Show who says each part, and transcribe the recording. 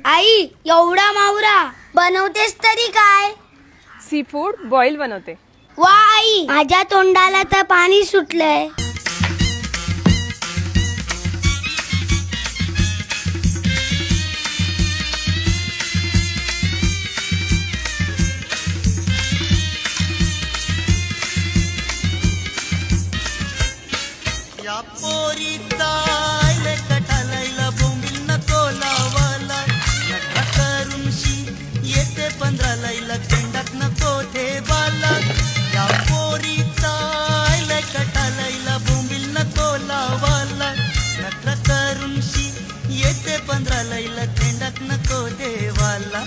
Speaker 1: आई एवढा मावरा बनवतेस तरी काय?
Speaker 2: सी फूड बॉईल बनवते.
Speaker 1: वा आई, माझ्या तोंडाला तर पाणी सुटलंय.
Speaker 3: या पोरीचा कटालायला बोंबील नको लावाला, नखरा करून शी येते 15 लाईला, केंडात नको ठेवाला. या पोरीचा कटालायला बोंबील नको लावाला, नखरा करून शी येते 15 लाईला, केंडात नको ठेवाला.